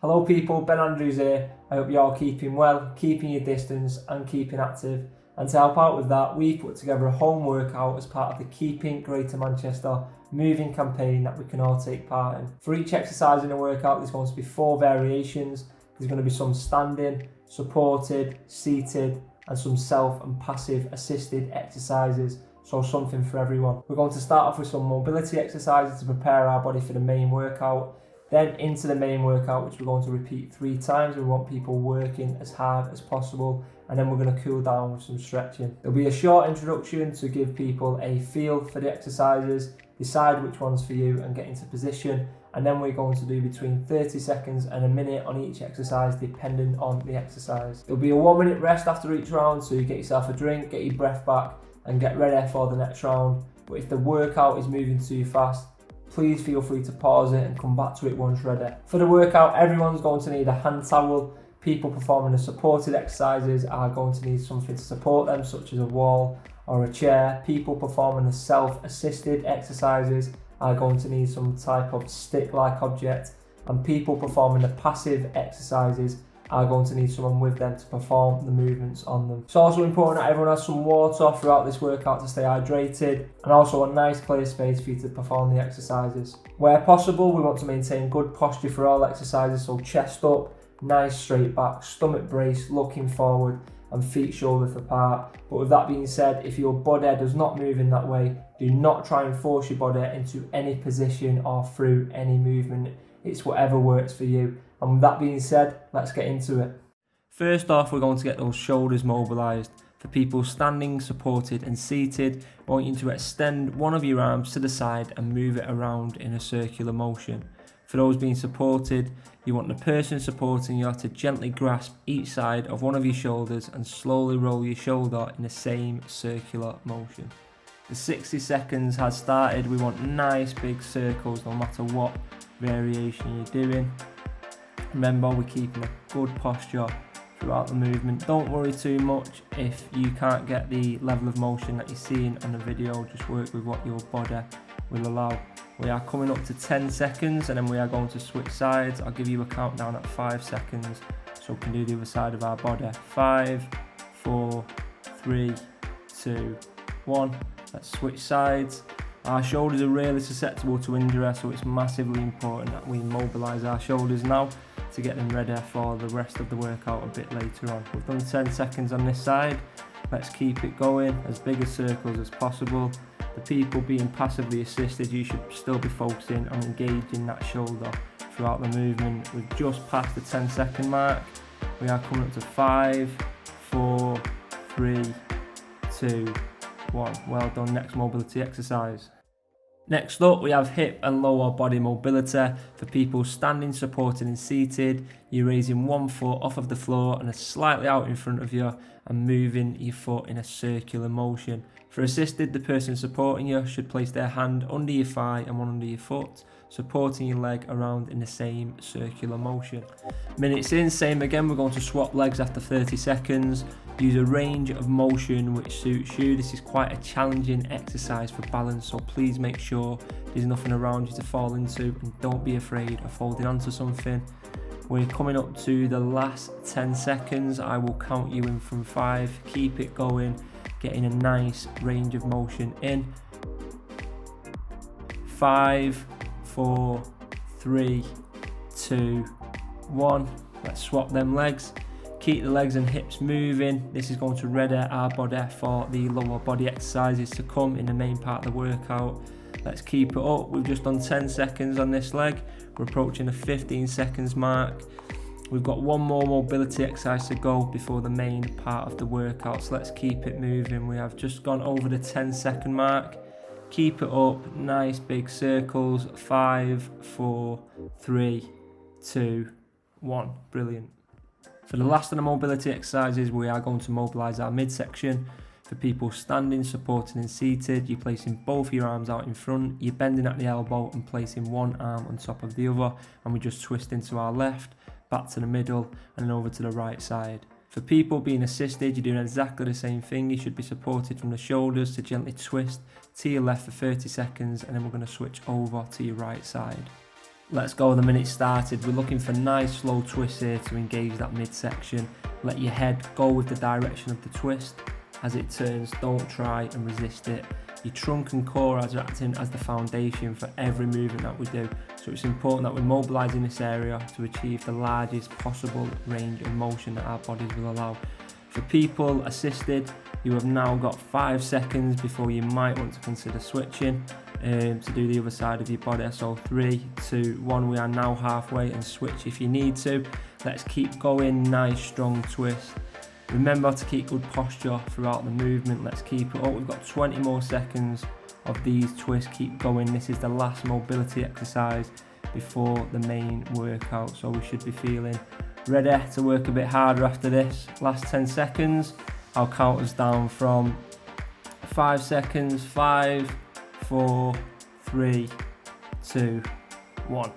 Hello people, Ben Andrews here. I hope you're all keeping well, keeping your distance and keeping active. And to help out with that, we've put together a home workout as part of the Keeping Greater Manchester moving campaign that we can all take part in. For each exercise in the workout, there's going to be 4 variations. There's going to be some standing, supported, seated, and some self and passive assisted exercises. So something for everyone. We're going to start off with some mobility exercises to prepare our body for the main workout. Then into the main workout, which we're going to repeat 3 times. We want people working as hard as possible. And then we're going to cool down with some stretching. There'll be a short introduction to give people a feel for the exercises, decide which one's for you and get into position. And then we're going to do between 30 seconds and a minute on each exercise, depending on the exercise. There'll be a 1-minute rest after each round, so you get yourself a drink, get your breath back, and get ready for the next round. But if the workout is moving too fast, please feel free to pause it and come back to it once ready. For the workout, everyone's going to need a hand towel. People performing the supported exercises are going to need something to support them, such as a wall or a chair. People performing the self-assisted exercises are going to need some type of stick-like object. And people performing the passive exercises are going to need someone with them to perform the movements on them. It's also important that everyone has some water throughout this workout to stay hydrated, and also a nice clear space for you to perform the exercises. Where possible, we want to maintain good posture for all exercises, so chest up, nice straight back, stomach braced, looking forward, and feet shoulders apart. But with that being said, if your body does not move in that way, do not try and force your body into any position or through any movement. It's whatever works for you. And with that being said, let's get into it. First off, we're going to get those shoulders mobilised. For people standing, supported and seated, I want you to extend one of your arms to the side and move it around in a circular motion. For those being supported, you want the person supporting you to gently grasp each side of one of your shoulders and slowly roll your shoulder in the same circular motion. The 60 seconds has started. We want nice big circles no matter what variation you're doing. Remember, we're keeping a good posture throughout the movement. Don't worry too much if you can't get the level of motion that you're seeing on the video. Just work with what your body will allow. We are coming up to 10 seconds and then we are going to switch sides. I'll give you a countdown at 5 seconds so we can do the other side of our body. 5, 4, 3, 2, 1. Let's switch sides. Our shoulders are really susceptible to injury, so it's massively important that we mobilise our shoulders now to get them ready for the rest of the workout a bit later on. We've done 10 seconds on this side. Let's keep it going, as big a circles as possible. The people being passively assisted, you should still be focusing on engaging that shoulder throughout the movement. We've just passed the 10-second mark. We are coming up to 5, 4, 3, 2, 1. Well done. Next mobility exercise. Next up, we have hip and lower body mobility. For people standing, supported and seated, you're raising one foot off of the floor and slightly out in front of you and moving your foot in a circular motion. For assisted, the person supporting you should place their hand under your thigh and one under your foot, supporting your leg around in the same circular motion. Minutes in, same again, we're going to swap legs after 30 seconds. Use a range of motion which suits you. This is quite a challenging exercise for balance, so please make sure there's nothing around you to fall into and don't be afraid of holding onto something. We're coming up to the last 10 seconds. I will count you in from 5. Keep it going, getting a nice range of motion in. 5, 4, 3, 2, 1. Let's swap them legs. Keep the legs and hips moving. This is going to ready our body for the lower body exercises to come in the main part of the workout. Let's keep it up. We've just done 10 seconds on this leg. We're approaching the 15 seconds mark. We've got one more mobility exercise to go before the main part of the workout, so let's keep it moving. We have just gone over the 10-second mark. Keep it up, nice big circles. 5, 4, 3, 2, 1. Brilliant. For the last of the mobility exercises, we are going to mobilise our midsection. For people standing, supported and seated, you're placing both your arms out in front, you're bending at the elbow and placing one arm on top of the other, and we just twist into our left, back to the middle and then over to the right side. For people being assisted, you're doing exactly the same thing. You should be supported from the shoulders to gently twist to your left for 30 seconds and then we're going to switch over to your right side. Let's go, the minute started. We're looking for nice slow twists here to engage that midsection. Let your head go with the direction of the twist. As it turns, don't try and resist it. Your trunk and core are acting as the foundation for every movement that we do. So it's important that we're mobilising this area to achieve the largest possible range of motion that our bodies will allow. For people assisted, you have now got 5 seconds before you might want to consider switching to do the other side of your body. So 3, 2, 1, we are now halfway, and switch if you need to. Let's keep going, nice strong twist. Remember to keep good posture throughout the movement. Let's keep it up. We've got 20 more seconds of these twists. Keep going. This is the last mobility exercise before the main workout, so we should be feeling ready to work a bit harder after this. Last 10 seconds. I'll count us down from 5 seconds. 5, 4, 3, 2, 1.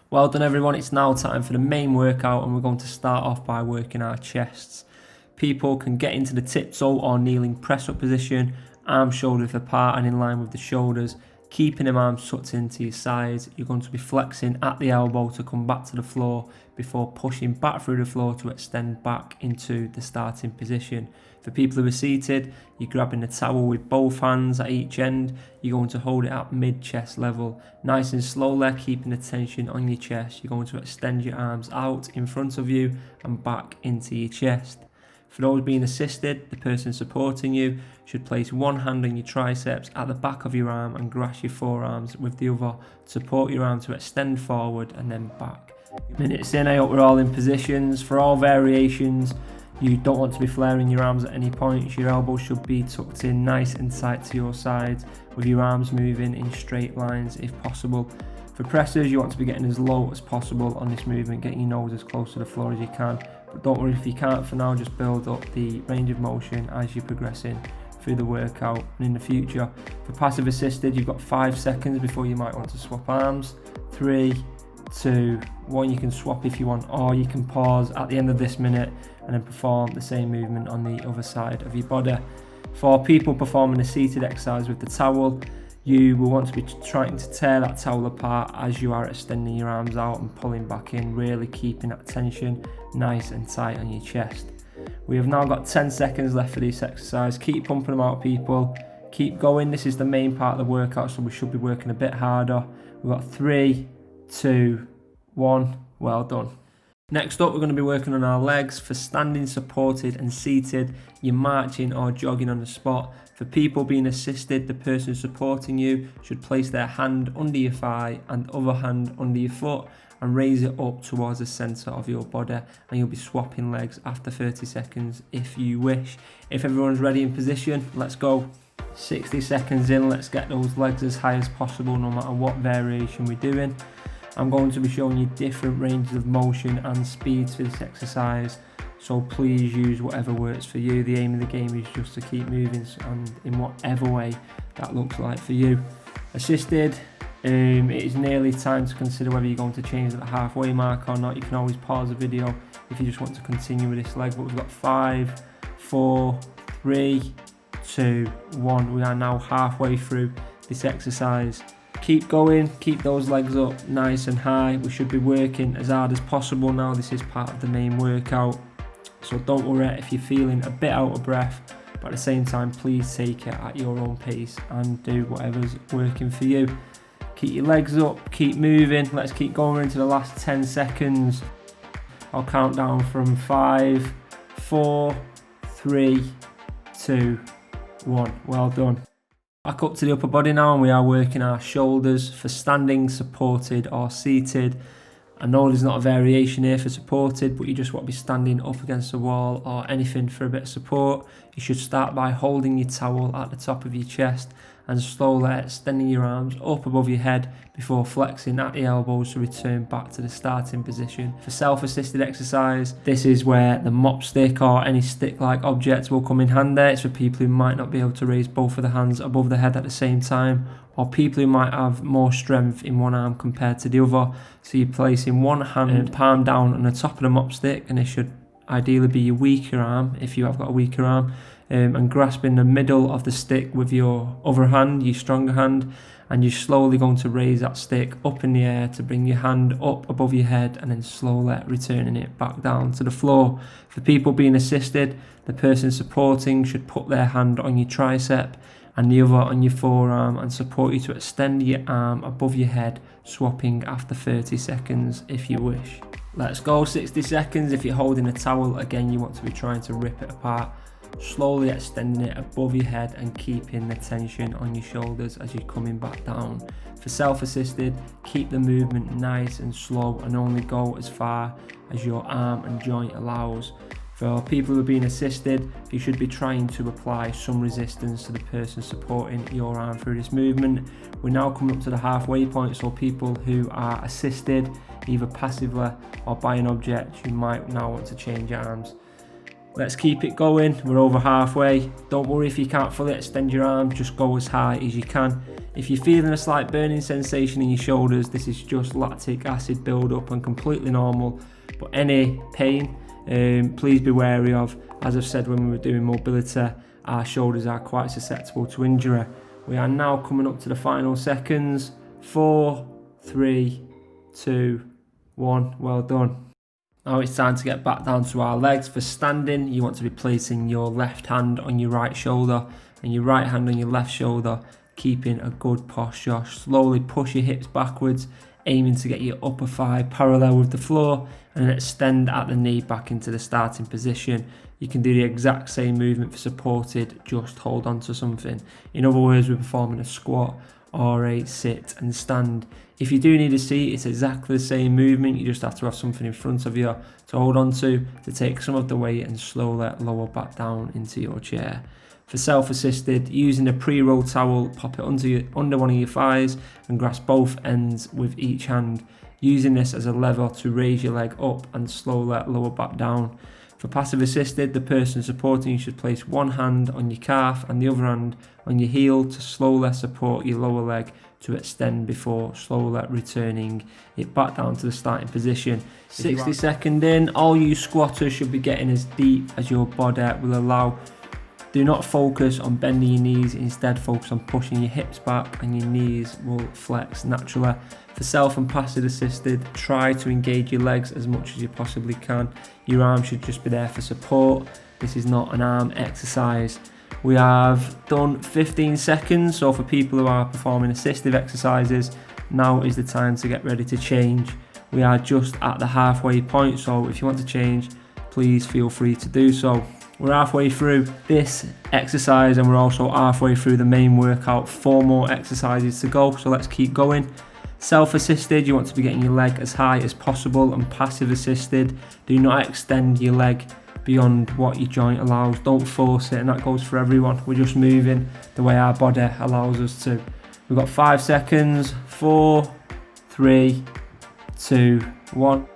Well done everyone, it's now time for the main workout, and we're going to start off by working our chests. People can get into the tiptoe or kneeling press up position, arms shoulder width apart and in line with the shoulders, keeping them arms tucked into your sides. You're going to be flexing at the elbow to come back to the floor before pushing back through the floor to extend back into the starting position. For people who are seated, you're grabbing the towel with both hands at each end. You're going to hold it at mid-chest level. Nice and slowly, keeping the tension on your chest. You're going to extend your arms out in front of you and back into your chest. For those being assisted, the person supporting you should place one hand on your triceps at the back of your arm and grasp your forearms with the other. Support your arm to extend forward and then back. Minutes in, I hope we're all in positions. For all variations, you don't want to be flaring your arms at any point. Your elbows should be tucked in nice and tight to your sides, with your arms moving in straight lines if possible. For presses, you want to be getting as low as possible on this movement, getting your nose as close to the floor as you can. But don't worry if you can't for now, just build up the range of motion as you're progressing through the workout and in the future. For passive assisted, you've got 5 seconds before you might want to swap arms. 3, 2, 1, you can swap if you want, or you can pause at the end of this minute and then perform the same movement on the other side of your body. For people performing a seated exercise with the towel, you will want to be trying to tear that towel apart as you are extending your arms out and pulling back in, really keeping that tension nice and tight on your chest. We have now got 10 seconds left for this exercise. Keep pumping them out, people. Keep going. This is the main part of the workout, so we should be working a bit harder. We've got 3, 2, 1. Well done. Next up, we're going to be working on our legs. For standing, supported and seated, you're marching or jogging on the spot. For people being assisted, the person supporting you should place their hand under your thigh and the other hand under your foot and raise it up towards the centre of your body, and you'll be swapping legs after 30 seconds if you wish. If everyone's ready in position, let's go. 60 seconds in, let's get those legs as high as possible no matter what variation we're doing. I'm going to be showing you different ranges of motion and speeds for this exercise, so please use whatever works for you. The aim of the game is just to keep moving, and in whatever way that looks like for you. Assisted, it is nearly time to consider whether you're going to change at the halfway mark or not. You can always pause the video if you just want to continue with this leg, but we've got 5, 4, 3, 2, 1. We are now halfway through this exercise. Keep going, keep those legs up nice and high. We should be working as hard as possible now. This is part of the main workout, so don't worry if you're feeling a bit out of breath, but at the same time, please take it at your own pace and do whatever's working for you. Keep your legs up, keep moving. Let's keep going into the last 10 seconds. I'll count down from 5, 4, 3, 2, 1. Well done. Back up to the upper body now, and we are working our shoulders. For standing, supported or seated, I know there's not a variation here for supported, but you just want to be standing up against the wall or anything for a bit of support. You should start by holding your towel at the top of your chest and slowly extending your arms up above your head before flexing at the elbows to return back to the starting position. For self-assisted exercise, this is where the mop stick or any stick-like object will come in handy. It's for people who might not be able to raise both of the hands above the head at the same time, or people who might have more strength in one arm compared to the other. So you're placing one hand palm down on the top of the mop stick, and it should ideally be your weaker arm if you have got a weaker arm, and grasping the middle of the stick with your other hand, your stronger hand, and you're slowly going to raise that stick up in the air to bring your hand up above your head, and then slowly returning it back down to the floor. For people being assisted, the person supporting should put their hand on your tricep and the other on your forearm and support you to extend your arm above your head, swapping after 30 seconds if you wish. Let's go. 60 seconds. If you're holding a towel, again, you want to be trying to rip it apart, slowly extending it above your head and keeping the tension on your shoulders as you're coming back down. For self-assisted, keep the movement nice and slow and only go as far as your arm and joint allows. For people who are being assisted, you should be trying to apply some resistance to the person supporting your arm through this movement. We're now coming up to the halfway point, so people who are assisted, either passively or by an object, you might now want to change arms. Let's keep it going. We're over halfway. Don't worry if you can't fully extend your arm, just go as high as you can. If you're feeling a slight burning sensation in your shoulders, this is just lactic acid buildup and completely normal. But any pain, please be wary of. As I've said when we were doing mobility, our shoulders are quite susceptible to injury. We are now coming up to the final seconds. 4, 3, 2, 1. Well done. Now it's time to get back down to our legs. For standing, you want to be placing your left hand on your right shoulder and your right hand on your left shoulder, keeping a good posture. Slowly push your hips backwards, aiming to get your upper thigh parallel with the floor, and then extend at the knee back into the starting position. You can do the exact same movement for supported, just hold on to something. In other words, we're performing a squat or a sit and stand. If you do need a seat, it's exactly the same movement. You just have to have something in front of you to hold on to take some of the weight and slowly lower back down into your chair. For self-assisted, using a pre-roll towel, pop it under one of your thighs and grasp both ends with each hand, using this as a lever to raise your leg up and slowly lower back down. For passive assisted, the person supporting you should place one hand on your calf and the other hand on your heel to slowly support your lower leg to extend before slowly returning it back down to the starting position. 60 seconds in, all you squatters should be getting as deep as your body will allow. Do not focus on bending your knees, instead focus on pushing your hips back and your knees will flex naturally. For self and passive assisted, try to engage your legs as much as you possibly can. Your arm should just be there for support. This is not an arm exercise. We have done 15 seconds, so for people who are performing assistive exercises, now is the time to get ready to change. We are just at the halfway point, so if you want to change, please feel free to do so. We're halfway through this exercise and we're also halfway through the main workout. 4 more exercises to go, so let's keep going. Self-assisted, you want to be getting your leg as high as possible, and passive assisted, do not extend your leg beyond what your joint allows. Don't force it, and that goes for everyone. We're just moving the way our body allows us to. We've got 5 seconds. 4, 3, 2, 1.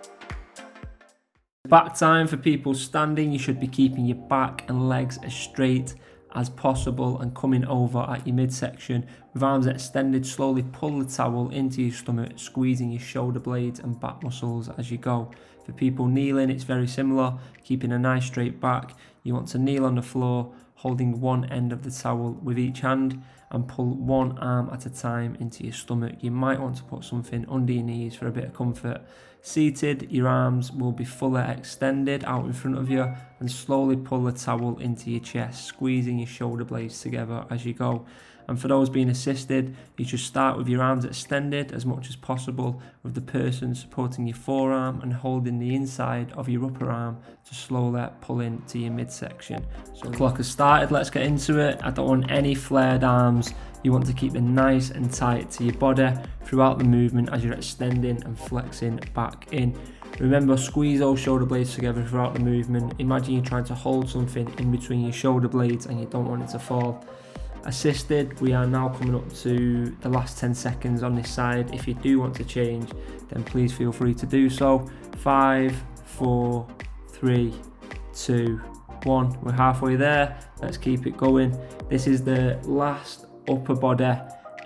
Back time. For people standing, you should be keeping your back and legs as straight as possible and coming over at your midsection with arms extended. Slowly pull the towel into your stomach, squeezing your shoulder blades and back muscles as you go. For people kneeling, it's very similar, keeping a nice straight back. You want to kneel on the floor, holding one end of the towel with each hand and pull one arm at a time into your stomach. You might want to put something under your knees for a bit of comfort. Seated, your arms will be fully extended out in front of you and slowly pull the towel into your chest, squeezing your shoulder blades together as you go. And for those being assisted, you should start with your arms extended as much as possible, with the person supporting your forearm and holding the inside of your upper arm to slowly pull into your midsection. So the clock has started, let's get into it. I don't want any flared arms. You want to keep them nice and tight to your body throughout the movement as you're extending and flexing back in. Remember, squeeze those shoulder blades together throughout the movement. Imagine you're trying to hold something in between your shoulder blades and you don't want it to fall. Assisted, we are now coming up to the last 10 seconds on this side. If you do want to change, then please feel free to do so. 5, 4, 3, 2, 1. We're halfway there. Let's keep it going. This is the last upper body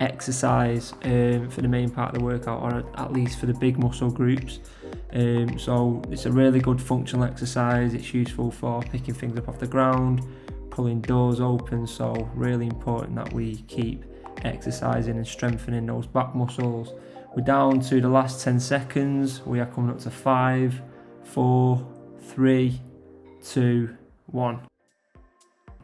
exercise for the main part of the workout, or at least for the big muscle groups. So it's a really good functional exercise. It's useful for picking things up off the ground, pulling doors open, so really important that we keep exercising and strengthening those back muscles. We're down to the last 10 seconds. We are coming up to 5, 4, 3, 2, 1.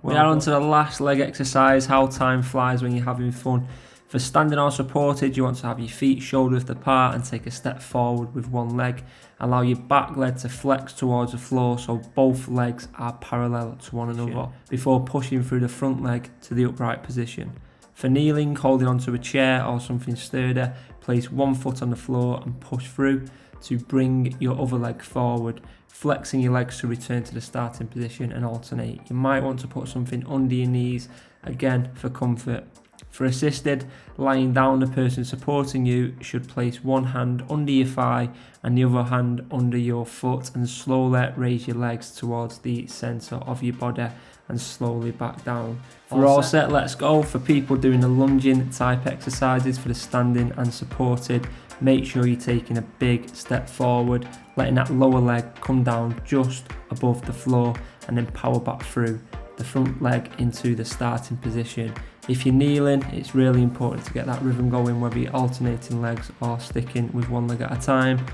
We are on to the last leg exercise. How time flies when you're having fun. For standing or supported, you want to have your feet shoulder width apart and take a step forward with one leg. Allow your back leg to flex towards the floor so both legs are parallel to one another before pushing through the front leg to the upright position. For kneeling, holding onto a chair or something sturdy, place one foot on the floor and push through to bring your other leg forward, flexing your legs to return to the starting position and alternate. You might want to put something under your knees, again for comfort. For assisted, lying down, the person supporting you should place one hand under your thigh and the other hand under your foot and slowly raise your legs towards the centre of your body and slowly back down. For all set, let's go. For people doing the lunging type exercises for the standing and supported, make sure you're taking a big step forward, letting that lower leg come down just above the floor and then power back through the front leg into the starting position. If you're kneeling, it's really important to get that rhythm going, whether you're alternating legs or sticking with one leg at a time.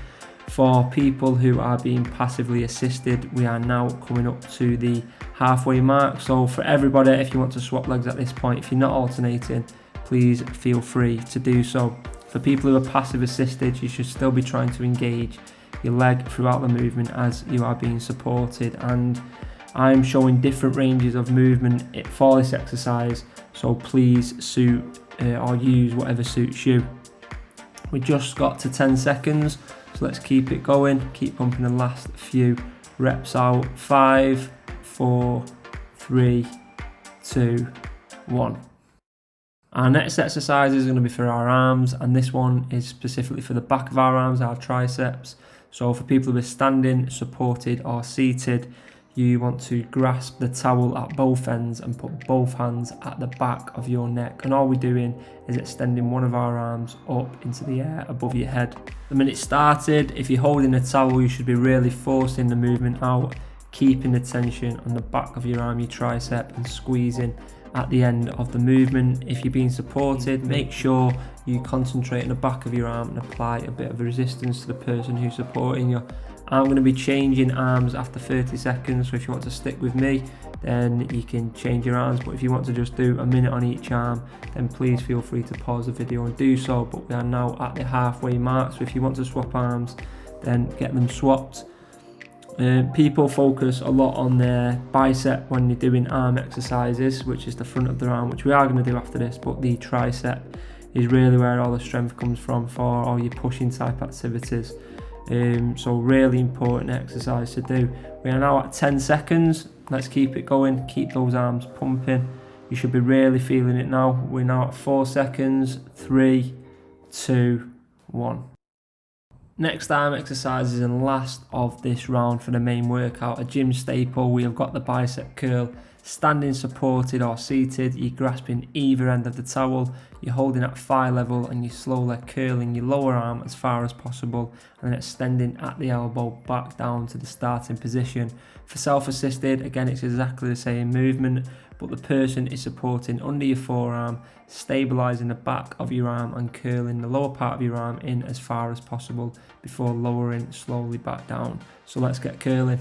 For people who are being passively assisted, we are now coming up to the halfway mark. So for everybody, if you want to swap legs at this point, if you're not alternating, please feel free to do so. For people who are passive assisted, you should still be trying to engage your leg throughout the movement as you are being supported, and I'm showing different ranges of movement for this exercise, so please suit or use whatever suits you. We just got to 10 seconds, so let's keep it going, keep pumping the last few reps out. 5, 4, 3, 2, 1. Our next exercise is going to be for our arms, and this one is specifically for the back of our arms, our triceps. So for people who are standing, supported or seated, you want to grasp the towel at both ends and put both hands at the back of your neck, and all we're doing is extending one of our arms up into the air above your head. The minute started, if you're holding a towel, you should be really forcing the movement out, keeping the tension on the back of your arm, your tricep, and squeezing at the end of the movement. If you're being supported, make sure you concentrate on the back of your arm and apply a bit of resistance to the person who's supporting you. I'm going to be changing arms after 30 seconds, so if you want to stick with me, then you can change your arms, but if you want to just do a minute on each arm, then please feel free to pause the video and do so. But we are now at the halfway mark, so if you want to swap arms, then get them swapped. People focus a lot on their bicep when you're doing arm exercises, which is the front of their arm, which we are going to do after this, but the tricep is really where all the strength comes from for all your pushing type activities. So really important exercise to do. We are now at 10 seconds. Let's keep it going, keep those arms pumping. You should be really feeling it now. We're now at 4 seconds. 3, 2, 1. Next arm exercises and last of this round for the main workout, a gym staple. We have got the bicep curl. Standing supported or seated, you're grasping either end of the towel, you're holding at thigh level and you're slowly curling your lower arm as far as possible and then extending at the elbow back down to the starting position. For self-assisted, again it's exactly the same movement, but the person is supporting under your forearm, stabilising the back of your arm and curling the lower part of your arm in as far as possible before lowering slowly back down. So let's get curling.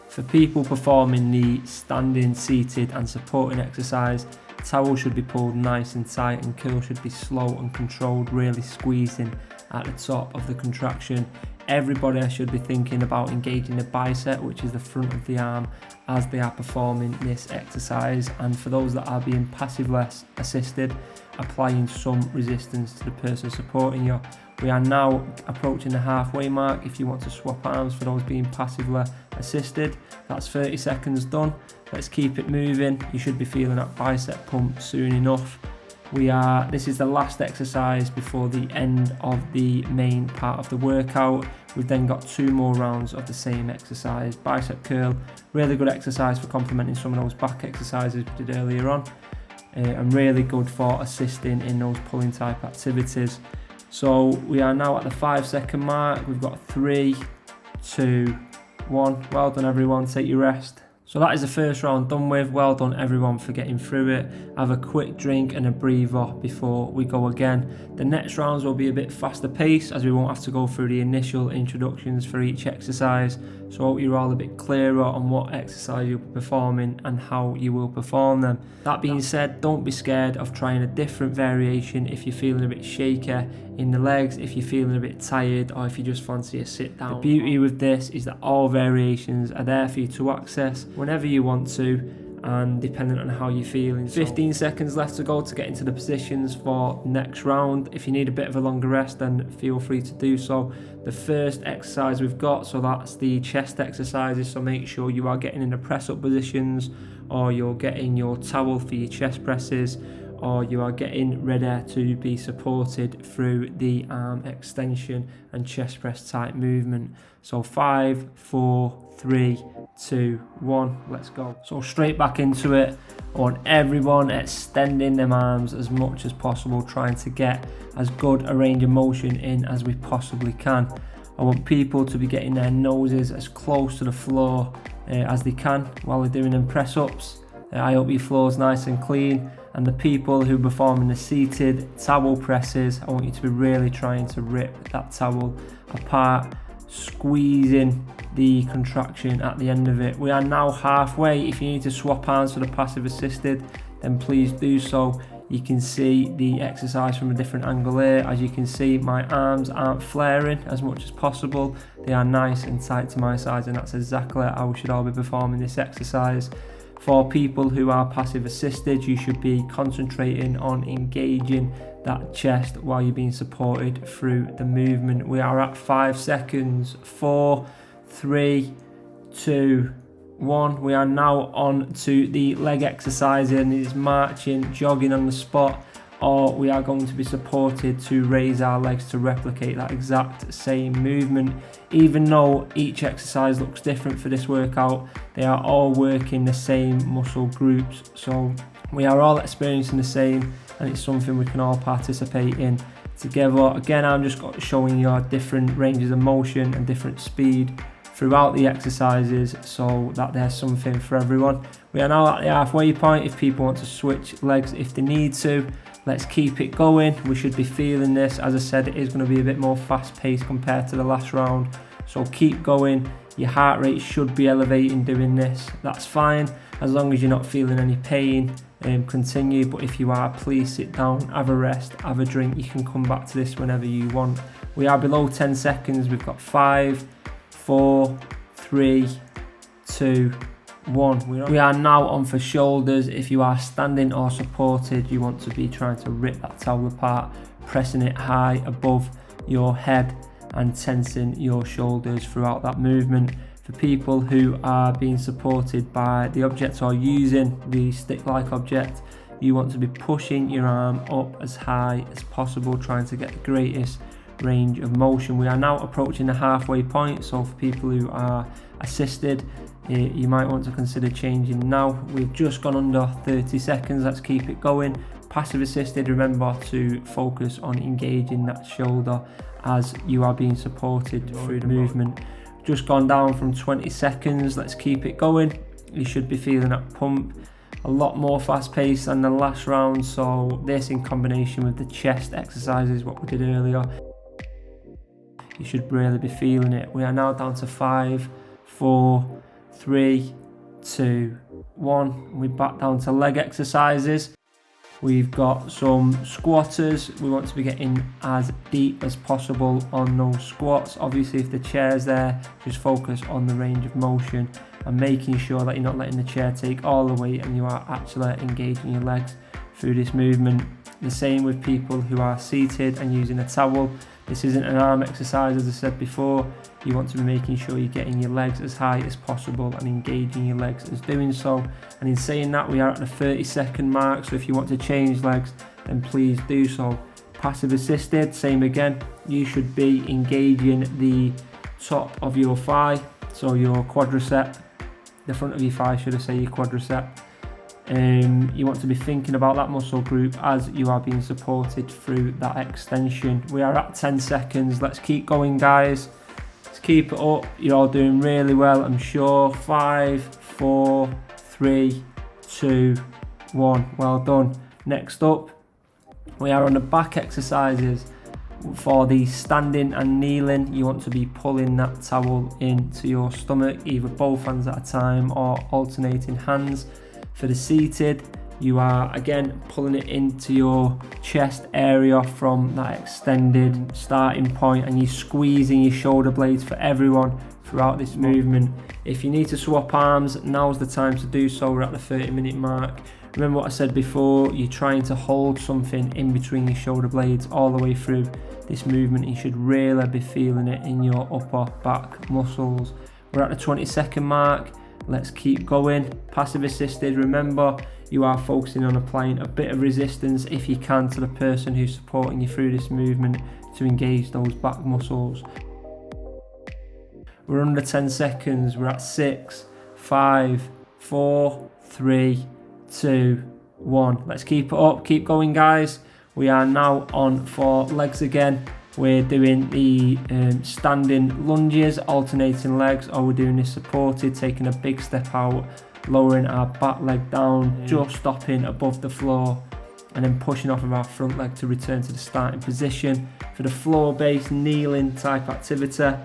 For people performing the standing, seated and supporting exercise, towel should be pulled nice and tight and curl should be slow and controlled, really squeezing at the top of the contraction. Everybody should be thinking about engaging the bicep, which is the front of the arm, as they are performing this exercise. And for those that are being passively assisted, applying some resistance to the person supporting you. We are now approaching the halfway mark. If you want to swap arms for those being passively assisted, that's 30 seconds done. Let's keep it moving. You should be feeling that bicep pump soon enough. This is the last exercise before the end of the main part of the workout. We've then got 2 more rounds of the same exercise. Bicep curl, really good exercise for complementing some of those back exercises we did earlier on, and really good for assisting in those pulling type activities. So we are now at the 5 second mark. We've got 3, 2, 1. Well done everyone, take your rest. So that is the first round done with. Well done everyone for getting through it. Have a quick drink and a breather before we go again. The next rounds will be a bit faster paced, as we won't have to go through the initial introductions for each exercise. So I hope you're all a bit clearer on what exercise you'll be performing and how you will perform them. That being said, don't be scared of trying a different variation if you're feeling a bit shaky in the legs, if you're feeling a bit tired, or if you just fancy a sit down. The beauty with this is that all variations are there for you to access whenever you want to, and dependent on how you're feeling. 15 seconds left to go to get into the positions for next round. If you need a bit of a longer rest, then feel free to do so. The first exercise we've got, so that's the chest exercises, so make sure you are getting in the press up positions, or you're getting your towel for your chest presses, or you are getting ready to be supported through the arm extension and chest press type movement. So 5, 4, 3, 2, 1, let's go. So straight back into it. I want everyone extending them arms as much as possible, trying to get as good a range of motion in as we possibly can. I want people to be getting their noses as close to the floor as they can while they're doing them press ups. I hope your floor's nice and clean. And the people who are performing the seated towel presses, I want you to be really trying to rip that towel apart, squeezing the contraction at the end of it. We are now halfway. If you need to swap arms for the passive assisted, then please do so. You can see the exercise from a different angle here. As you can see, my arms aren't flaring as much as possible. They are nice and tight to my size, and that's exactly how we should all be performing this exercise. For people who are passive assisted, you should be concentrating on engaging that chest while you're being supported through the movement. We are at 5 seconds. 4, 3, 2, 1. We are now on to the leg exercise, and it is marching, jogging on the spot, or we are going to be supported to raise our legs to replicate that exact same movement. Even though each exercise looks different for this workout, they are all working the same muscle groups, so we are all experiencing the same, and it's something we can all participate in together. Again, I'm just showing you different ranges of motion and different speed throughout the exercises, so that there's something for everyone. We are now at the halfway point. If people want to switch legs if they need to, let's keep it going. We should be feeling this. As I said, it is going to be a bit more fast paced compared to the last round, so keep going. Your heart rate should be elevating doing this. That's fine as long as you're not feeling any pain. Continue, but if you are, please sit down, have a rest, have a drink. You can come back to this whenever you want. We are below 10 seconds. We've got 5, 4, 3, 2, 1. We are now on for shoulders. If you are standing or supported, you want to be trying to rip that towel apart, pressing it high above your head and tensing your shoulders throughout that movement. For people who are being supported by the object or using the stick-like object, you want to be pushing your arm up as high as possible, trying to get the greatest range of motion. We are now approaching the halfway point, so for people who are assisted, you might want to consider changing now. We've just gone under 30 seconds. Let's keep it going. Passive assisted, remember to focus on engaging that shoulder as you are being supported through the movement. Just gone down from 20 seconds. Let's keep it going. You should be feeling that pump. A lot more fast paced than the last round, so this in combination with the chest exercises, what we did earlier, you should really be feeling it. We are now down to 5, 4, 3, 2, 1. We're back down to leg exercises. We've got some squatters. We want to be getting as deep as possible on those squats. Obviously, if the chair's there, just focus on the range of motion and making sure that you're not letting the chair take all the weight and you are actually engaging your legs through this movement. The same with people who are seated and using a towel. This isn't an arm exercise, as I said before. You want to be making sure you're getting your legs as high as possible and engaging your legs as doing so. And in saying that, we are at the 30-second mark, so if you want to change legs, then please do so. Passive assisted, same again. You should be engaging the top of your thigh, so your quadricep, the front of your thigh, should I say, your quadricep. You want to be thinking about that muscle group as you are being supported through that extension. We are at 10 seconds. Let's keep going, guys. Let's keep it up. You're all doing really well, I'm sure. 5, 4, 3, 2, 1. Well done. Next up, we are on the back exercises. For the standing and kneeling, you want to be pulling that towel into your stomach, either both hands at a time or alternating hands. For the seated, you are again pulling it into your chest area from that extended starting point, and you're squeezing your shoulder blades for everyone throughout this movement. If you need to swap arms, now's the time to do so. We're at the 30-minute mark. Remember what I said before, you're trying to hold something in between your shoulder blades all the way through this movement. You should really be feeling it in your upper back muscles. We're at the 20-second mark. Let's keep going. Passive assisted, remember you are focusing on applying a bit of resistance if you can to the person who's supporting you through this movement to engage those back muscles. We're under 10 seconds. We're at 6, 5, 4, 3, 2, 1. Let's keep it up. Keep going, guys. We are now on for legs again. We're doing the standing lunges, alternating legs, or we're doing this supported, taking a big step out, lowering our back leg down, just stopping above the floor, and then pushing off of our front leg to return to the starting position. For the floor-based kneeling type activity,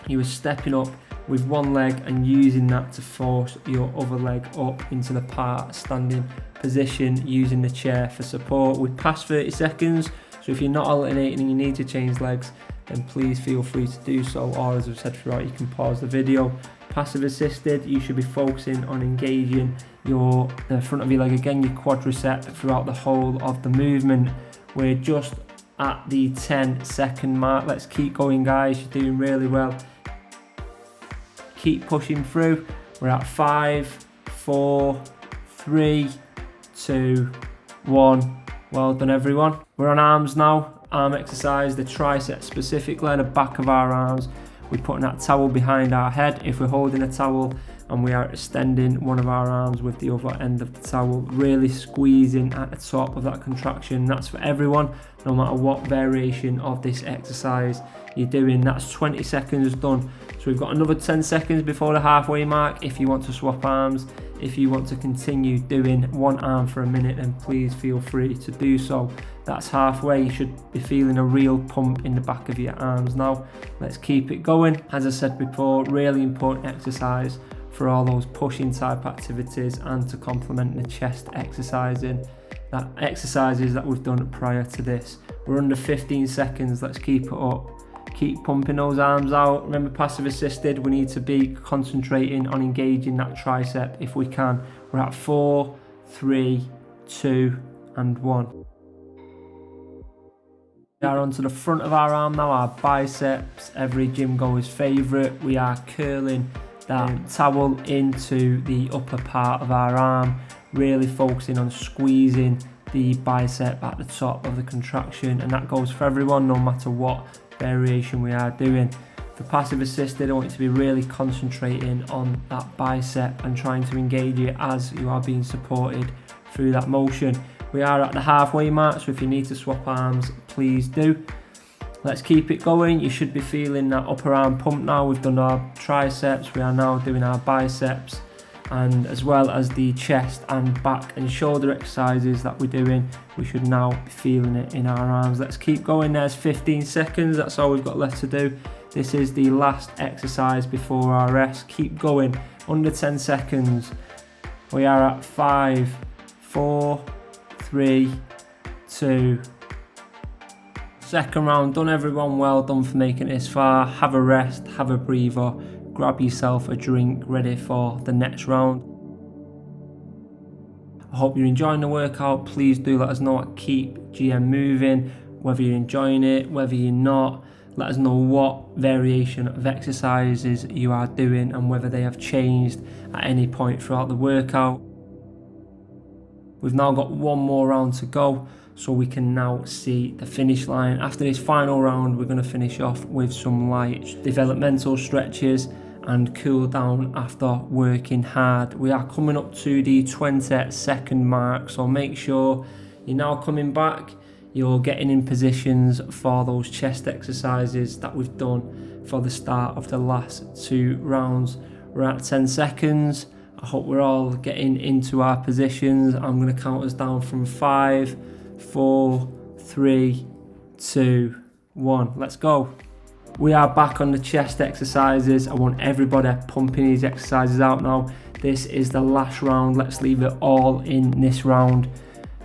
you are stepping up with one leg and using that to force your other leg up into the part standing position, using the chair for support. We've passed 30 seconds, so if you're not alternating and you need to change legs, then please feel free to do so, or as I've said throughout, you can pause the video. Passive assisted, you should be focusing on engaging the front of your leg again, your quadricep, throughout the whole of the movement. We're just at the 10-second mark. Let's keep going, guys. You're doing really well. Keep pushing through. We're at 5, 4, 3, 2, 1. Well done, everyone. We're on arms now. Arm exercise, the tricep specifically, the back of our arms. We're putting that towel behind our head. If we're holding a towel, and we are extending one of our arms with the other end of the towel, really squeezing at the top of that contraction. That's for everyone, no matter what variation of this exercise you're doing. That's 20 seconds done. So we've got another 10 seconds before the halfway mark. If you want to swap arms, if you want to continue doing one arm for a minute, then please feel free to do so. That's halfway. You should be feeling a real pump in the back of your arms now. Let's keep it going. As I said before, really important exercise for all those pushing type activities and to complement the chest exercises that we've done prior to this. We're under 15 seconds. Let's keep it up. Keep pumping those arms out. Remember, passive assisted, we need to be concentrating on engaging that tricep if we can. We're at 4, 3, 2, and 1. We are onto the front of our arm now, our biceps, every gym goer's favourite. We are curling that towel into the upper part of our arm, really focusing on squeezing the bicep at the top of the contraction, and that goes for everyone, no matter what variation we are doing. For passive assisted, I want you to be really concentrating on that bicep and trying to engage it as you are being supported through that motion. We are at the halfway mark, so if you need to swap arms, please do. Let's keep it going. You should be feeling that upper arm pump now. We've done our triceps, we are now doing our biceps, and as well as the chest and back and shoulder exercises that we're doing, we should now be feeling it in our arms. Let's keep going. There's 15 seconds, that's all we've got left to do. This is the last exercise before our rest. Keep going, under 10 seconds. We are at 5, 4, 3, 2. Second round done, everyone. Well done for making it this far. Have a rest, have a breather, grab yourself a drink, ready for the next round. I hope you're enjoying the workout. Please do let us know at Keep GM Moving, whether you're enjoying it, whether you're not. Let us know what variation of exercises you are doing and whether they have changed at any point throughout the workout. We've now got one more round to go, so we can now see the finish line. After this final round, we're going to finish off with some light developmental stretches and cool down after working hard. We are coming up to the 20-second mark, so make sure you're now coming back. You're getting in positions for those chest exercises that we've done for the start of the last 2 rounds. We're at 10 seconds. I hope we're all getting into our positions. I'm going to count us down from 5, 4, 3, 2, 1. Let's go. We are back on the chest exercises. I want everybody pumping these exercises out now. This is the last round. Let's leave it all in this round.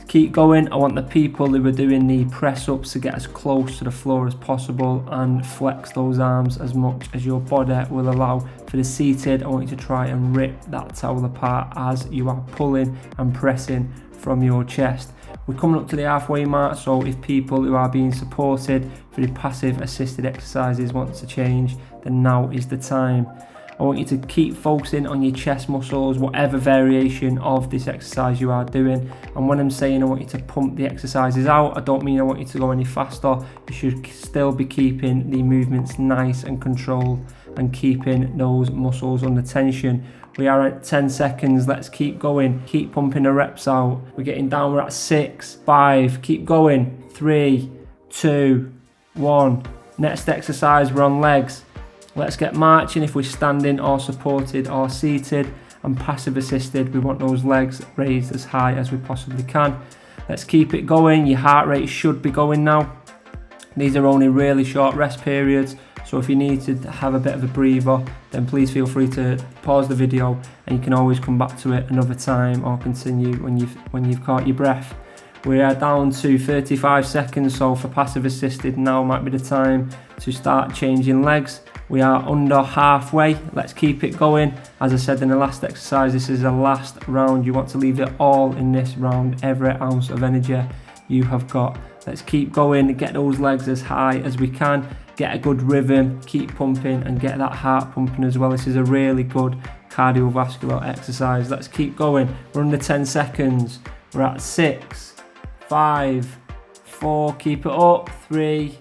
Keep going. I want the people who are doing the press ups to get as close to the floor as possible and flex those arms as much as your body will allow. For the seated, I want you to try and rip that towel apart as you are pulling and pressing from your chest. We're coming up to the halfway mark, so if people who are being supported for the passive assisted exercises want to change, then now is the time. I want you to keep focusing on your chest muscles, whatever variation of this exercise you are doing. And when I'm saying I want you to pump the exercises out, I don't mean I want you to go any faster. You should still be keeping the movements nice and controlled and keeping those muscles under tension. We are at 10 seconds. Let's keep going. Keep pumping the reps out. We're getting down. We're at 6, 5. Keep going. 3, 2, 1. Next exercise, we're on legs. Let's get marching. If we're standing or supported or seated and passive assisted, we want those legs raised as high as we possibly can. Let's keep it going. Your heart rate should be going now. These are only really short rest periods, so if you need to have a bit of a breather, then please feel free to pause the video and you can always come back to it another time or continue when you've caught your breath. We are down to 35 seconds, so for passive assisted, now might be the time to start changing legs. We are under halfway. Let's keep it going. As I said in the last exercise, this is the last round. You want to leave it all in this round, every ounce of energy you have got. Let's keep going, get those legs as high as we can, get a good rhythm, keep pumping and get that heart pumping as well. This is a really good cardiovascular exercise. Let's keep going. We're under 10 seconds. We're at 6, 5, 4, keep it up, 3,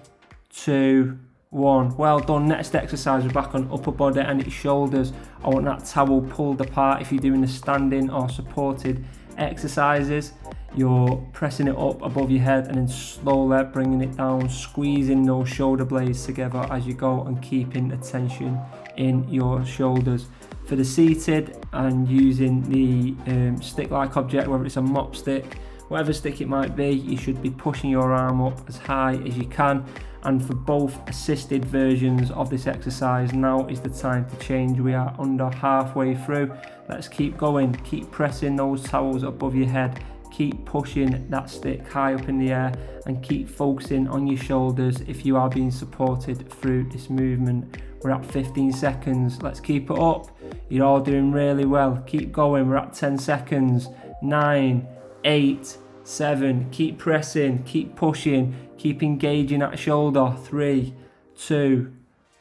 2, 1. Well done. Next exercise, we're back on upper body and its shoulders. I want that towel pulled apart. If you're doing the standing or supported exercises, you're pressing it up above your head and then slowly bringing it down, squeezing those shoulder blades together as you go and keeping the tension in your shoulders. For the seated and using the stick-like object, whether it's a mop stick, whatever stick it might be, you should be pushing your arm up as high as you can. And for both assisted versions of this exercise, now is the time to change. We are under halfway through. Let's keep going. Keep pressing those towels above your head. Keep pushing that stick high up in the air and keep focusing on your shoulders if you are being supported through this movement. We're at 15 seconds. Let's keep it up. You're all doing really well. Keep going. We're at 10 seconds. 9, 8, 7. Keep pressing. Keep pushing. Keep engaging that shoulder. 3, 2,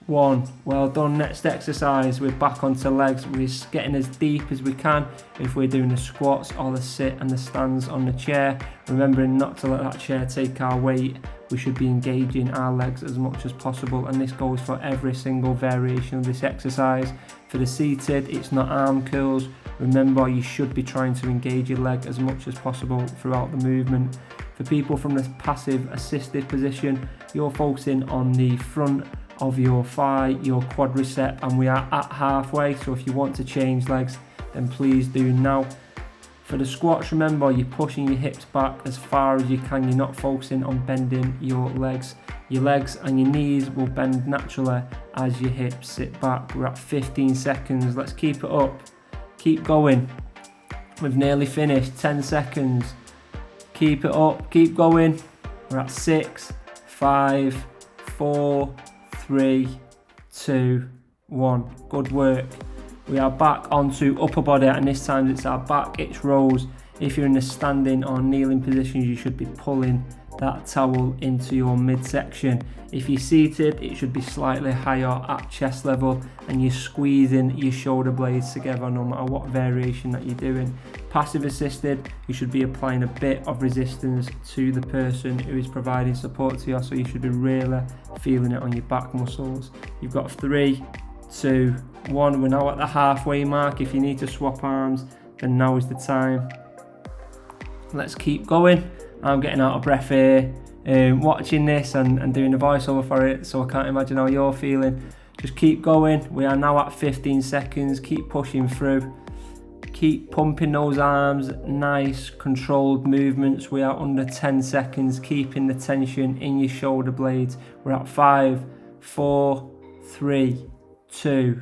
1. Well done. Next exercise, we're back onto legs. We're getting as deep as we can if we're doing the squats or the sit and the stands on the chair. Remembering not to let that chair take our weight. We should be engaging our legs as much as possible, and this goes for every single variation of this exercise. For the seated, it's not arm curls. Remember, you should be trying to engage your leg as much as possible throughout the movement. For people from this passive assisted position, you're focusing on the front of your thigh, your quadricep, and we are at halfway, so if you want to change legs, then please do now. For the squats, remember, you're pushing your hips back as far as you can. You're not focusing on bending your legs. Your legs and your knees will bend naturally as your hips sit back. We're at 15 seconds. Let's keep it up. Keep going. We've nearly finished. 10 seconds. Keep it up. Keep going. We're at 6, 5, 4, 3, 2, 1. Good work. We are back onto upper body, and this time it's our back, it's rows. If you're in a standing or kneeling position, you should be pulling that towel into your midsection. If you're seated, it should be slightly higher at chest level, and you're squeezing your shoulder blades together no matter what variation that you're doing. Passive assisted, you should be applying a bit of resistance to the person who is providing support to you, so you should be really feeling it on your back muscles. You've got 3, 2, 1. We're now at the halfway mark. If you need to swap arms, then now is the time. Let's keep going. I'm getting out of breath here, watching this and doing the voiceover for it, so I can't imagine how you're feeling. Just keep going. We are now at 15 seconds. Keep pushing through. Keep pumping those arms, nice controlled movements. We are under 10 seconds, keeping the tension in your shoulder blades. We're at 5, 4, 3, 2,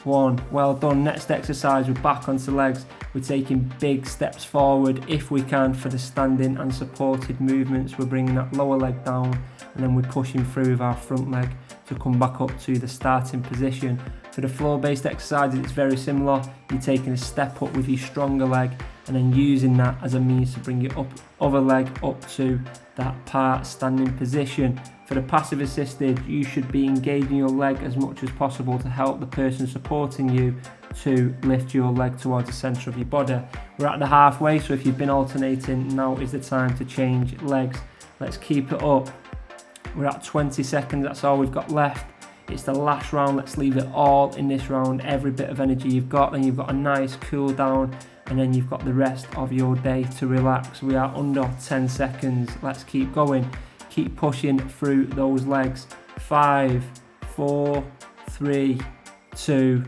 1. Well done. Next exercise, we're back onto legs. We're taking big steps forward if we can for the standing and supported movements. We're bringing that lower leg down and then we're pushing through with our front leg to come back up to the starting position. For the floor-based exercises, it's very similar. You're taking a step up with your stronger leg and then using that as a means to bring your other leg up to that part standing position. For the passive assisted, you should be engaging your leg as much as possible to help the person supporting you to lift your leg towards the centre of your body. We're at the halfway, so if you've been alternating, now is the time to change legs. Let's keep it up. We're at 20 seconds, that's all we've got left. It's the last round, let's leave it all in this round, every bit of energy you've got, then you've got a nice cool down, and then you've got the rest of your day to relax. We are under 10 seconds, let's keep going. Keep pushing through those legs. 5, 4, 3, 2,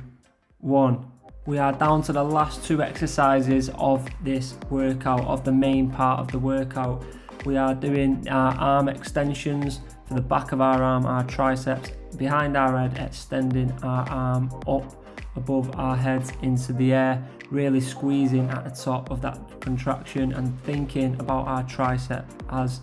1. We are down to the last 2 exercises of this workout, of the main part of the workout. We are doing our arm extensions for the back of our arm, our triceps, behind our head, extending our arm up above our heads into the air, really squeezing at the top of that contraction and thinking about our tricep as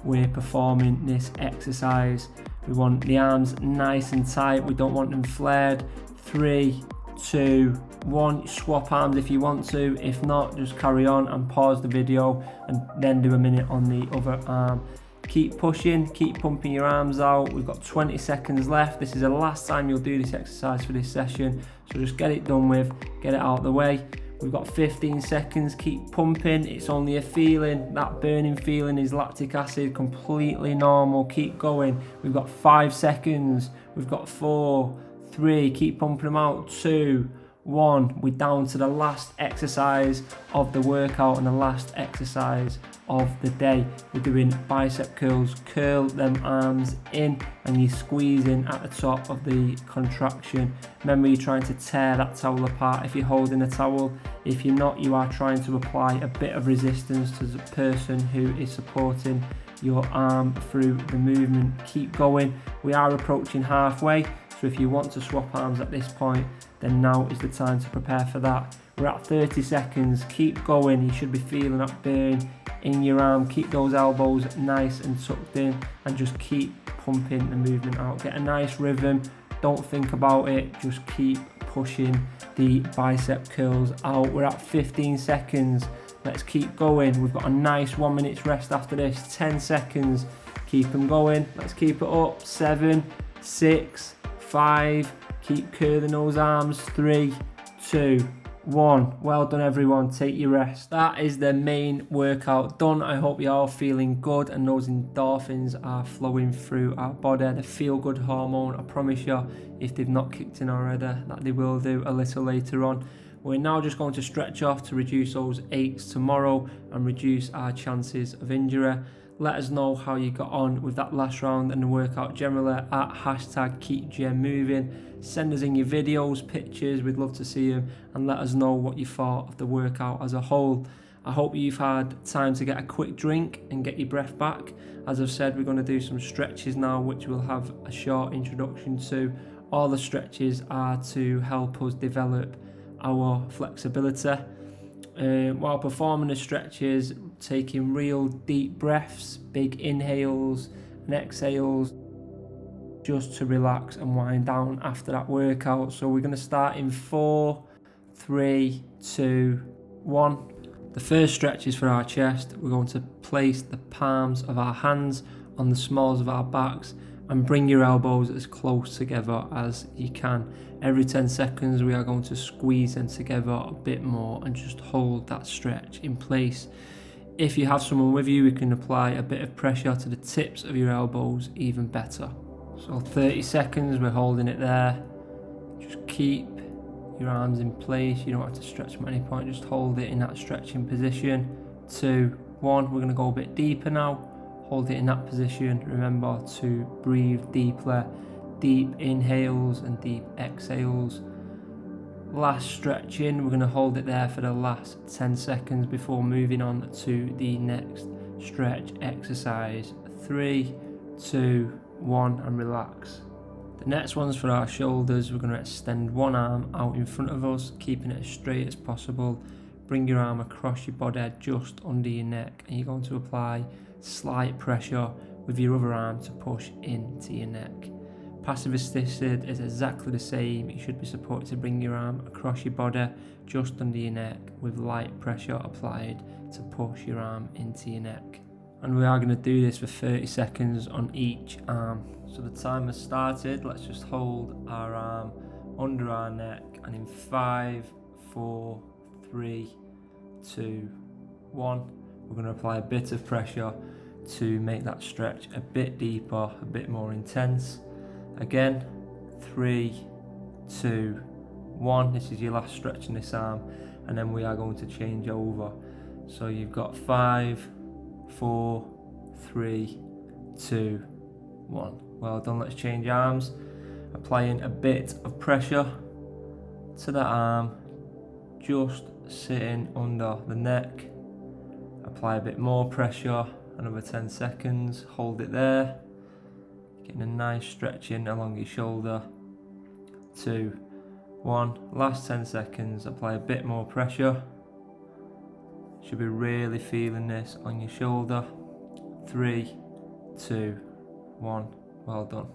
we're performing this exercise. We want the arms nice and tight, we don't want them flared. 3, 2, 1. Swap arms if you want to, if not, just carry on and pause the video and then do a minute on the other arm. Keep pushing, keep pumping your arms out. We've got 20 seconds left. This is the last time you'll do this exercise for this session, so just get it done with, get it out of the way. We've got 15 seconds, keep pumping. It's only a feeling, that burning feeling is lactic acid, completely normal. Keep going. We've got 5 seconds, we've got 4, 3, keep pumping them out, 2, 1. We're down to the last exercise of the workout and the last exercise of the day. We're doing bicep curls. Curl them arms in and you're squeezing at the top of the contraction. Remember, you're trying to tear that towel apart if you're holding a towel. If you're not, you are trying to apply a bit of resistance to the person who is supporting your arm through the movement. Keep going. We are approaching halfway, so if you want to swap arms at this point, then now is the time to prepare for that. We're at 30 seconds, keep going. You should be feeling that burn in your arm. Keep those elbows nice and tucked in and just keep pumping the movement out. Get a nice rhythm, don't think about it, just keep pushing the bicep curls out. We're at 15 seconds, let's keep going. We've got a nice 1 minute's rest after this. 10 seconds, keep them going, let's keep it up. 7, 6, 5, keep curling those arms. 3, 2, 1. Well done everyone, take your rest. That is the main workout done. I hope you're all feeling good and those endorphins are flowing through our body. The feel good hormone, I promise you, if they've not kicked in already, that they will do a little later on. We're now just going to stretch off to reduce those aches tomorrow and reduce our chances of injury. Let us know how you got on with that last round and the workout generally at #KeepGymMoving. Send us in your videos, pictures, we'd love to see them, and let us know what you thought of the workout as a whole. I hope you've had time to get a quick drink and get your breath back. As I've said, we're going to do some stretches now, which we'll have a short introduction to. All the stretches are to help us develop our flexibility. While performing the stretches, taking real deep breaths, big inhales and exhales, just to relax and wind down after that workout. So we're going to start in 4, 3, 2, 1. The first stretch is for our chest. We're going to place the palms of our hands on the smalls of our backs and bring your elbows as close together as you can. Every 10 seconds we are going to squeeze them together a bit more and just hold that stretch in place. If you have someone with you, we can apply a bit of pressure to the tips of your elbows even better. So 30 seconds, we're holding it there. Just keep your arms in place. You don't have to stretch them at any point, just hold it in that stretching position. 2, 1, we're going to go a bit deeper now. Hold it in that position. Remember to breathe deeply. Deep inhales and deep exhales. Last stretching, we're going to hold it there for the last 10 seconds before moving on to the next stretch exercise. 3, 2, 1, and relax. The next one's for our shoulders. We're going to extend one arm out in front of us, keeping it as straight as possible. Bring your arm across your body just under your neck, and you're going to apply slight pressure with your other arm to push into your neck. Passive assisted is exactly the same. You should be supported to bring your arm across your body just under your neck with light pressure applied to push your arm into your neck. And we are going to do this for 30 seconds on each arm. So the timer started. Let's just hold our arm under our neck, and in 5, 4, 3, 2, 1, we're going to apply a bit of pressure to make that stretch a bit deeper, a bit more intense. Again, 3, 2, 1. This is your last stretch in this arm, and then we are going to change over. So you've got 5, 4, 3, 2, 1. Well done. Let's change arms. Applying a bit of pressure to that arm, just sitting under the neck. Apply a bit more pressure, another 10 seconds. Hold it there. Getting a nice stretching along your shoulder. 2, 1. Last 10 seconds. Apply a bit more pressure. Should be really feeling this on your shoulder. 3, 2, 1. Well done.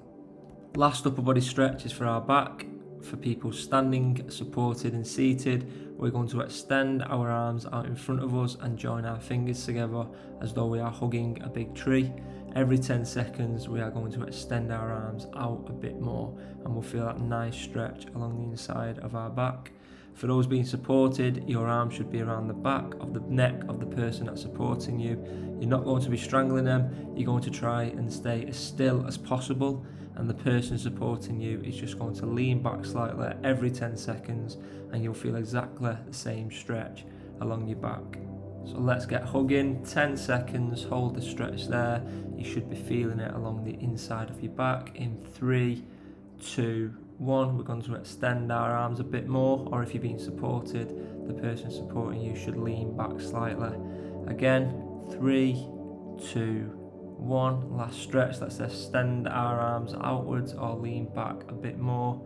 Last upper body stretch is for our back. For people standing, supported and seated, we're going to extend our arms out in front of us and join our fingers together as though we are hugging a big tree. Every 10 seconds we are going to extend our arms out a bit more, and we'll feel that nice stretch along the inside of our back. For those being supported, your arm should be around the back of the neck of the person that's supporting you. You're not going to be strangling them. You're going to try and stay as still as possible, and the person supporting you is just going to lean back slightly every 10 seconds, and you'll feel exactly the same stretch along your back. So let's get hugging. 10 seconds, hold the stretch there. You should be feeling it along the inside of your back. In 3, 2, 1, we're going to extend our arms a bit more, or if you're being supported, the person supporting you should lean back slightly. Again, 3, 2, 1, last stretch. Let's extend our arms outwards or lean back a bit more.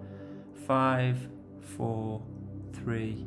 5, 4, 3,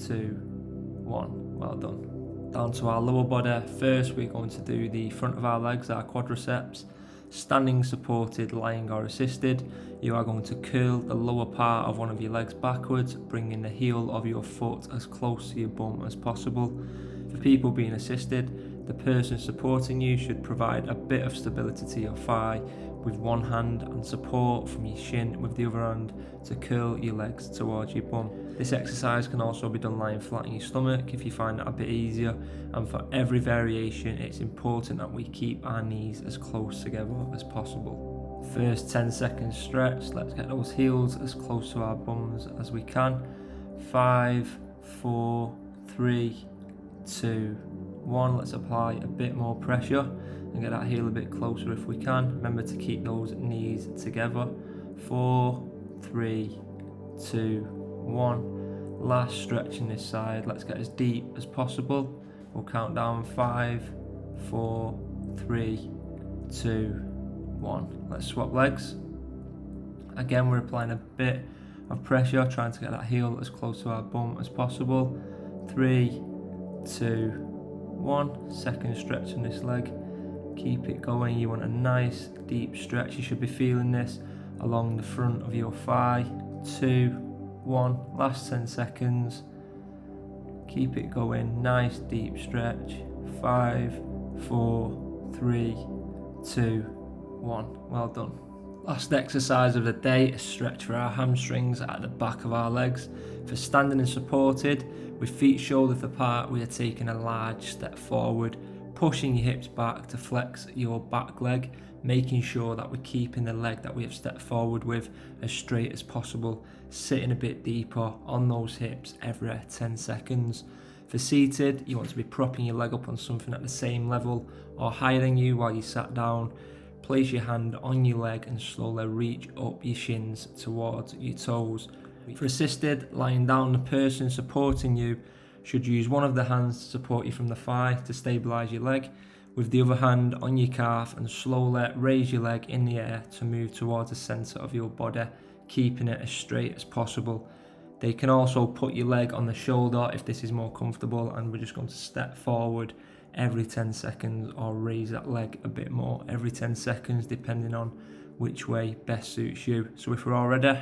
2, 1. Well done. Down to our lower body. First, we're going to do the front of our legs, our quadriceps. Standing, supported, lying or assisted, you are going to curl the lower part of one of your legs backwards, bringing the heel of your foot as close to your bum as possible. For people being assisted, the person supporting you should provide a bit of stability to your thigh with one hand and support from your shin with the other hand to curl your legs towards your bum. This exercise can also be done lying flat on your stomach if you find that a bit easier, and for every variation it's important that we keep our knees as close together as possible. First 10 seconds stretch. Let's get those heels as close to our bums as we can. 5, 4, 3, 2, 1. Let's apply a bit more pressure and get that heel a bit closer if we can. Remember to keep those knees together. 4, 3, 2, 1. Last stretch in this side. Let's get as deep as possible. We'll count down 5, 4, 3, 2, 1. Let's swap legs. Again, we're applying a bit of pressure, trying to get that heel as close to our bum as possible. 3, 2, 1. Second stretch in this leg. Keep it going. You want a nice deep stretch. You should be feeling this along the front of your thigh. 2, 1. Last 10 seconds. Keep it going. Nice deep stretch. 5, 4, 3, 2, 1. Well done. Last exercise of the day, a stretch for our hamstrings at the back of our legs. For standing and supported, with feet shoulders apart, we are taking a large step forward, pushing your hips back to flex your back leg, making sure that we're keeping the leg that we have stepped forward with as straight as possible, sitting a bit deeper on those hips every 10 seconds. For seated, you want to be propping your leg up on something at the same level or higher than you while you sat down. Place your hand on your leg and slowly reach up your shins towards your toes. For assisted, lying down, the person supporting you should use one of the hands to support you from the thigh to stabilise your leg, with the other hand on your calf, and slowly raise your leg in the air to move towards the centre of your body, keeping it as straight as possible. They can also put your leg on the shoulder if this is more comfortable, and we're just going to step forward every 10 seconds or raise that leg a bit more every 10 seconds depending on which way best suits you. So if we're all ready,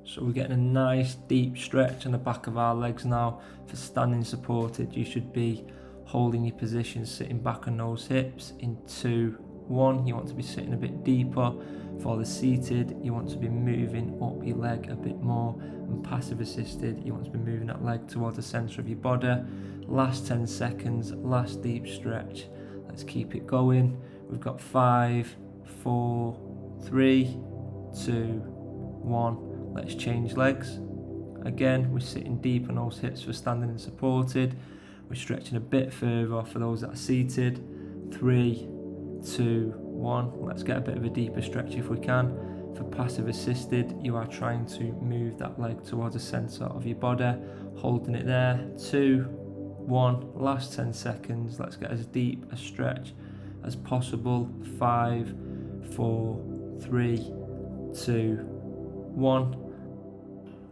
so we're getting a nice deep stretch on the back of our legs now. For standing supported, you should be holding your position, sitting back on those hips in 2, 1. You want to be sitting a bit deeper. For the seated, you want to be moving up your leg a bit more, and passive assisted, you want to be moving that leg towards the centre of your body. Last 10 seconds, last deep stretch. Let's keep it going. We've got 5, 4, 3, 2, 1. Let's change legs. Again, we're sitting deep on those hips for standing and supported. We're stretching a bit further for those that are seated. 3, 2, 1. Let's get a bit of a deeper stretch if we can. For passive assisted, you are trying to move that leg towards the centre of your body, holding it there. 2, 1. Last 10 seconds. Let's get as deep a stretch as possible. 5, 4, 3, 2, 1.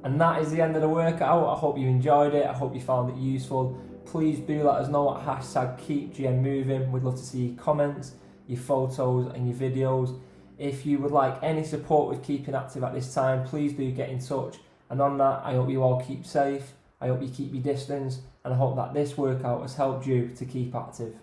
And that is the end of the workout. I hope you enjoyed it. I hope you found it useful. Please do let us know at #KeepGM Moving. We'd love to see your comments, your photos and your videos. If you would like any support with keeping active at this time, please do get in touch. And on that, I hope you all keep safe, I hope you keep your distance, and I hope that this workout has helped you to keep active.